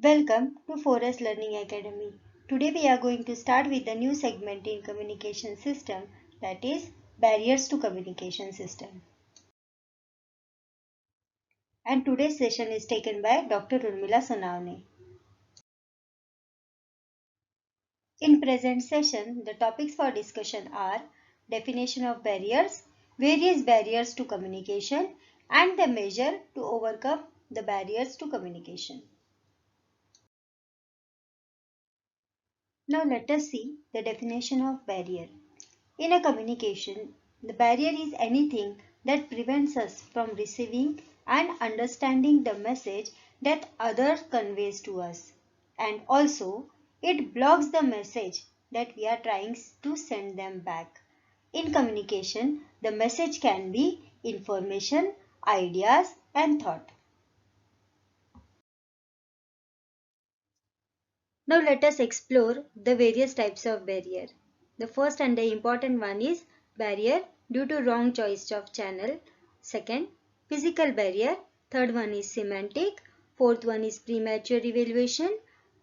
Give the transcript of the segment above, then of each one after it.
Welcome to Forest Learning Academy. Today we are going to start with a new segment in communication system, that is barriers to communication system. And today's session is taken by Dr. Urmila Sonavne. In present session, the topics for discussion are definition of barriers, various barriers to communication, and the measure to overcome the barriers to communication. Now let us see the definition of barrier. In a communication, the barrier is anything that prevents us from receiving and understanding the message that other conveys to us. And also, it blocks the message that we are trying to send them back. In communication, the message can be information, ideas, and thought. Now let us explore the various types of barrier. The first and the important one is barrier due to wrong choice of channel. Second, physical barrier. Third one is semantic. Fourth one is premature evaluation.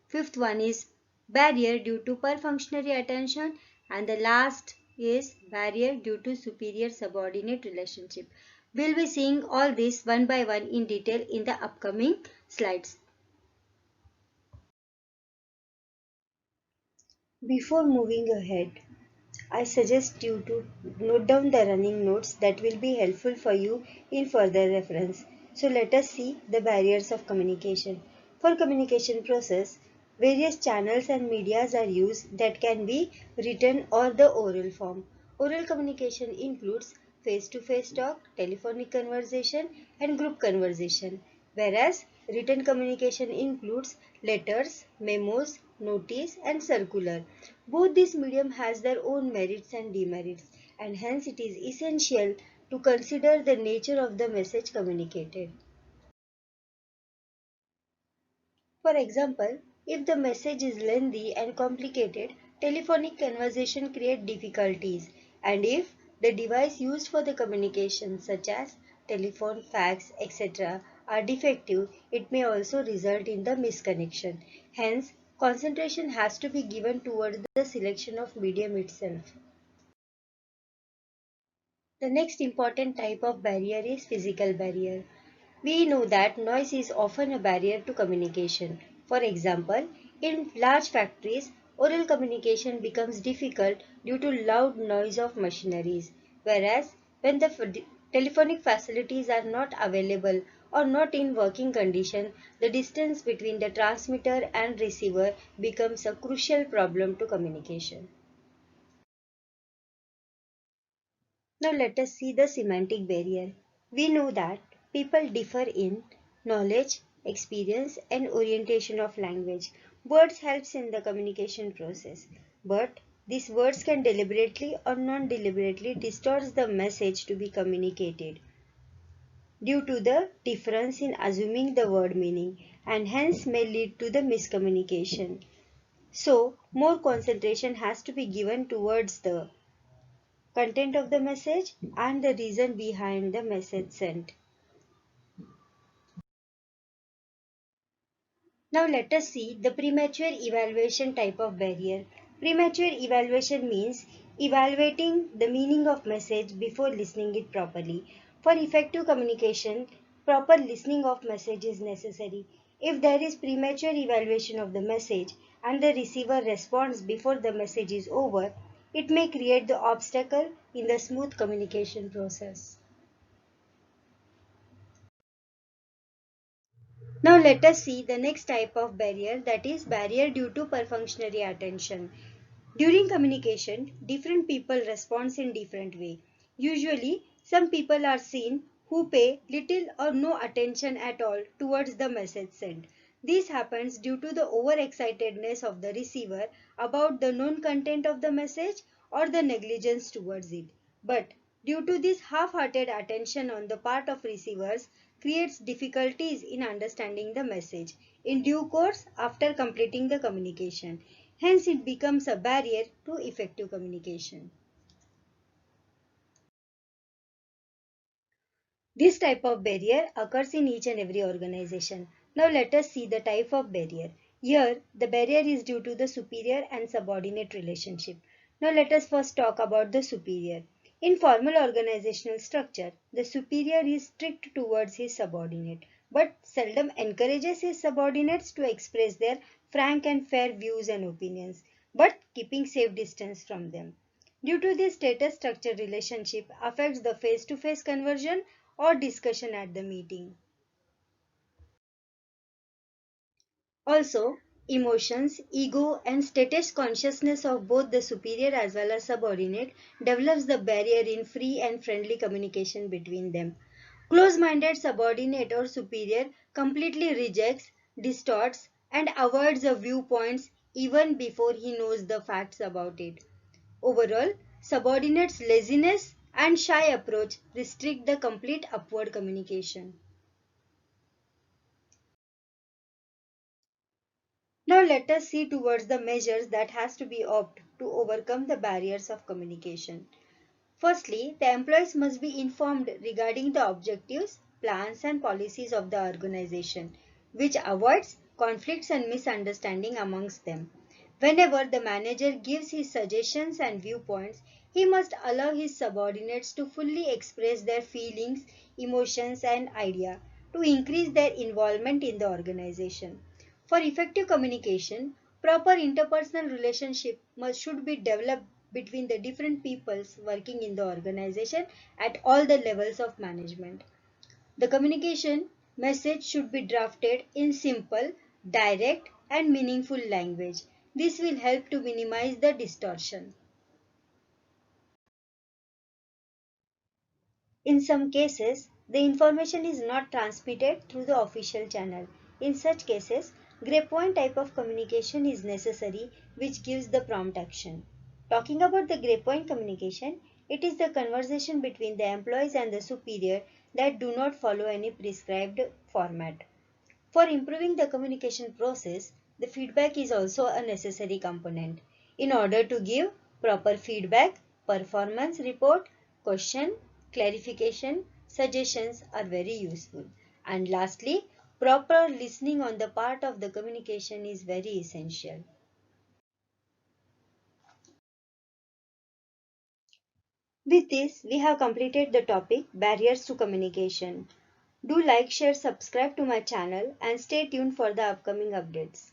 Fifth one is barrier due to perfunctory attention. And the last is barrier due to superior subordinate relationship. We'll be seeing all this one by one in detail in the upcoming slides. Before moving ahead, I suggest you to note down the running notes that will be helpful for you in further reference. So let us see the barriers of communication. For communication process, various channels and medias are used that can be written or the oral form. Oral communication includes face-to-face talk, telephonic conversation, and group conversation, whereas written communication includes letters, memos, notice, and circular. Both these medium has their own merits and demerits, and hence it is essential to consider the nature of the message communicated. For example, if the message is lengthy and complicated, telephonic conversation create difficulties, and if the device used for the communication such as telephone, fax, etc. are defective, it may also result in the misconnection. Hence, concentration has to be given towards the selection of medium itself. The next important type of barrier is physical barrier. We know that noise is often a barrier to communication. For example, in large factories, oral communication becomes difficult due to loud noise of machineries, whereas when the telephonic facilities are not available or not in working condition, the distance between the transmitter and receiver becomes a crucial problem to communication. Now let us see the semantic barrier. We know that people differ in knowledge, experience and orientation of language. Words helps in the communication process, but these words can deliberately or non-deliberately distort the message to be communicated due to the difference in assuming the word meaning, and hence may lead to the miscommunication. So, more concentration has to be given towards the content of the message and the reason behind the message sent. Now let us see the premature evaluation type of barrier. Premature evaluation means evaluating the meaning of message before listening it properly. For effective communication, proper listening of message is necessary. If there is premature evaluation of the message and the receiver responds before the message is over, it may create the obstacle in the smooth communication process. Now let us see the next type of barrier, that is barrier due to perfunctory attention. During communication, different people respond in different way. Usually, some people are seen who pay little or no attention at all towards the message sent. This happens due to the overexcitedness of the receiver about the known content of the message or the negligence towards it. But due to this half-hearted attention on the part of receivers creates difficulties in understanding the message in due course after completing the communication. Hence, it becomes a barrier to effective communication. This type of barrier occurs in each and every organization. Now let us see the type of barrier. Here, the barrier is due to the superior and subordinate relationship. Now let us first talk about the superior. In formal organizational structure, the superior is strict towards his subordinate, but seldom encourages his subordinates to express their frank and fair views and opinions, but keeping safe distance from them. Due to this status structure relationship affects the face-to-face conversion or discussion at the meeting. Also, emotions, ego, and status consciousness of both the superior as well as subordinate develops the barrier in free and friendly communication between them. Close-minded subordinate or superior completely rejects, distorts, and avoids the viewpoints even before he knows the facts about it. Overall, subordinates' laziness and shy approach restrict the complete upward communication. Now let us see towards the measures that has to be opted to overcome the barriers of communication. Firstly, the employees must be informed regarding the objectives, plans and policies of the organization, which avoids conflicts and misunderstanding amongst them. Whenever the manager gives his suggestions and viewpoints, he must allow his subordinates to fully express their feelings, emotions and ideas to increase their involvement in the organization. For effective communication, proper interpersonal relationship should be developed between the different peoples working in the organization at all the levels of management. The communication message should be drafted in simple, direct and meaningful language. This will help to minimize the distortion. In some cases, the information is not transmitted through the official channel. In such cases, grapevine type of communication is necessary, which gives the prompt action. Talking about the grapevine communication, it is the conversation between the employees and the superior that do not follow any prescribed format. For improving the communication process, the feedback is also a necessary component. In order to give proper feedback, performance report, question, clarification, suggestions are very useful. And lastly, proper listening on the part of the communication is very essential. With this, we have completed the topic Barriers to Communication. Do like, share, subscribe to my channel and stay tuned for the upcoming updates.